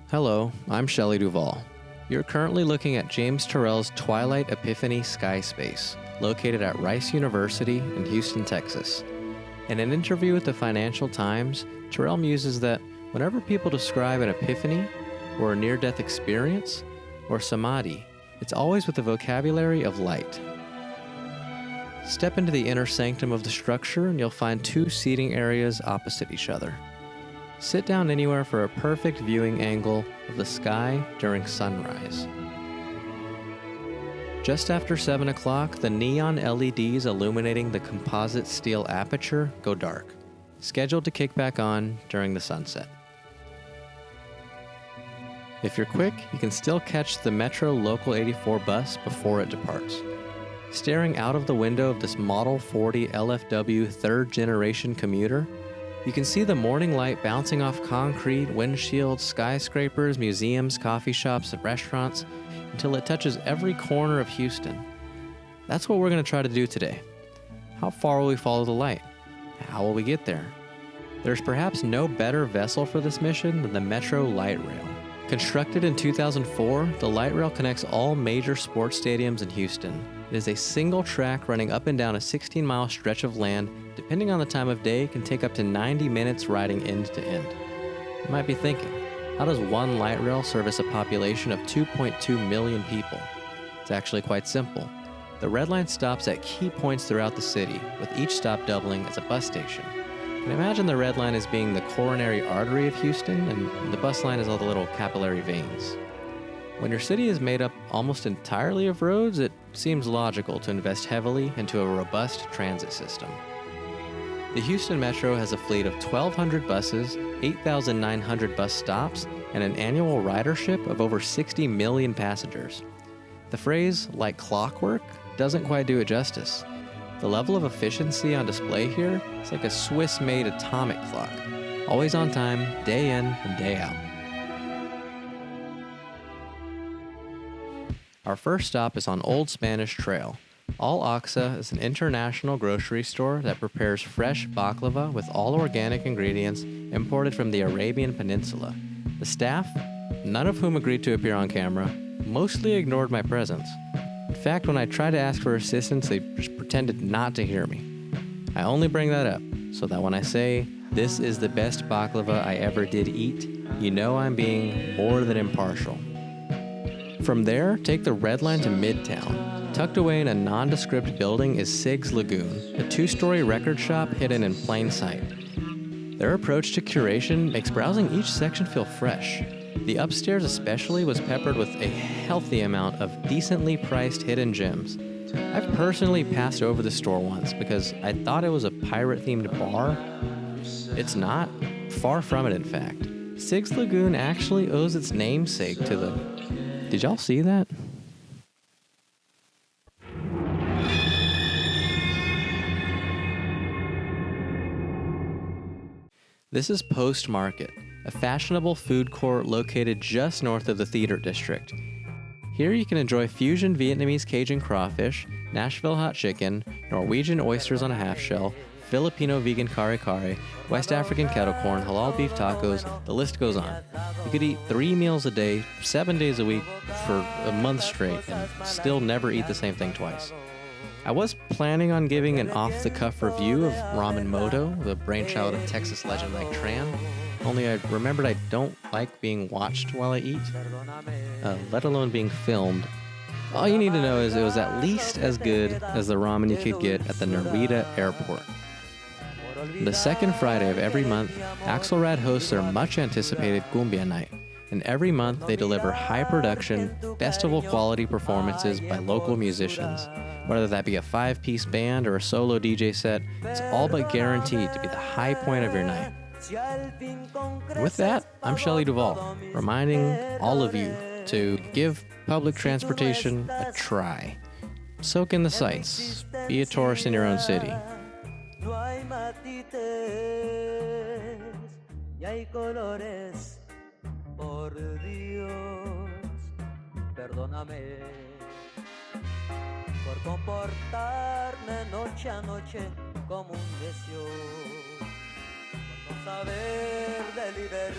Hello, I'm Shelley Duvall. You're currently looking at James Turrell's Twilight Epiphany Sky Space, located at Rice University in Houston, Texas. In an interview with the Financial Times, Turrell muses that whenever people describe an epiphany, or a near-death experience, or samadhi, it's always with the vocabulary of light. Step into the inner sanctum of the structure and you'll find two seating areas opposite each other. Sit down anywhere for a perfect viewing angle of the sky during sunrise. Just after 7 o'clock, the neon LEDs illuminating the composite steel aperture go dark, scheduled to kick back on during the sunset. If you're quick, you can still catch the Metro Local 84 bus before it departs. Staring out of the window of this Model 40 LFW third-generation commuter, you can see the morning light bouncing off concrete, windshields, skyscrapers, museums, coffee shops, and restaurants until it touches every corner of Houston. That's what we're going to try to do today. How far will we follow the light? How will we get there? There's perhaps no better vessel for this mission than the Metro Light Rail. Constructed in 2004, the light rail connects all major sports stadiums in Houston. It is a single track running up and down a 16-mile stretch of land. Depending on the time of day, can take up to 90 minutes riding end to end. You might be thinking, how does one light rail service a population of 2.2 million people? It's actually quite simple. The Red Line stops at key points throughout the city, with each stop doubling as a bus station. You can imagine the Red Line as being the coronary artery of Houston, and the bus line is all the little capillary veins. When your city is made up almost entirely of roads, it seems logical to invest heavily into a robust transit system. The Houston Metro has a fleet of 1,200 buses, 8,900 bus stops, and an annual ridership of over 60 million passengers. The phrase, like clockwork, doesn't quite do it justice. The level of efficiency on display here is like a Swiss-made atomic clock, always on time, day in and day out. Our first stop is on Old Spanish Trail. Al Aqsa is an international grocery store that prepares fresh baklava with all organic ingredients imported from the Arabian Peninsula. The staff, none of whom agreed to appear on camera, mostly ignored my presence. In fact, when I tried to ask for assistance, they just pretended not to hear me. I only bring that up so that when I say, "This is the best baklava I ever did eat," you know I'm being more than impartial. From there, take the Red Line to Midtown. Tucked away in a nondescript building is Sig's Lagoon, a two-story record shop hidden in plain sight. Their approach to curation makes browsing each section feel fresh. The upstairs especially was peppered with a healthy amount of decently priced hidden gems. I've personally passed over the store once because I thought it was a pirate-themed bar. It's not. Far from it, in fact. Sig's Lagoon actually owes its namesake to the... Did y'all see that? This is Post Market, a fashionable food court located just north of the Theater District. Here you can enjoy fusion Vietnamese Cajun crawfish, Nashville hot chicken, Norwegian oysters on a half shell, Filipino vegan kare kare, West African kettle corn, halal beef tacos, the list goes on. You could eat 3 meals a day, 7 days a week for a month straight and still never eat the same thing twice. I was planning on giving an off-the-cuff review of Ramen Moto, the brainchild of Texas legend Mike Tran, only I remembered I don't like being watched while I eat, let alone being filmed. All you need to know is it was at least as good as the ramen you could get at the Narita airport. The second Friday of every month, Axelrad hosts their much-anticipated Cumbia Night, and every month they deliver high-production, festival-quality performances by local musicians. Whether that be a 5-piece band or a solo DJ set, it's all but guaranteed to be the high point of your night. And with that, I'm Shelley Duvall, reminding all of you to give public transportation a try. Soak in the sights. Be a tourist in your own city. No hay matices y hay colores, por Dios, perdóname por comportarme noche a noche como un necio, por no saber de libertad.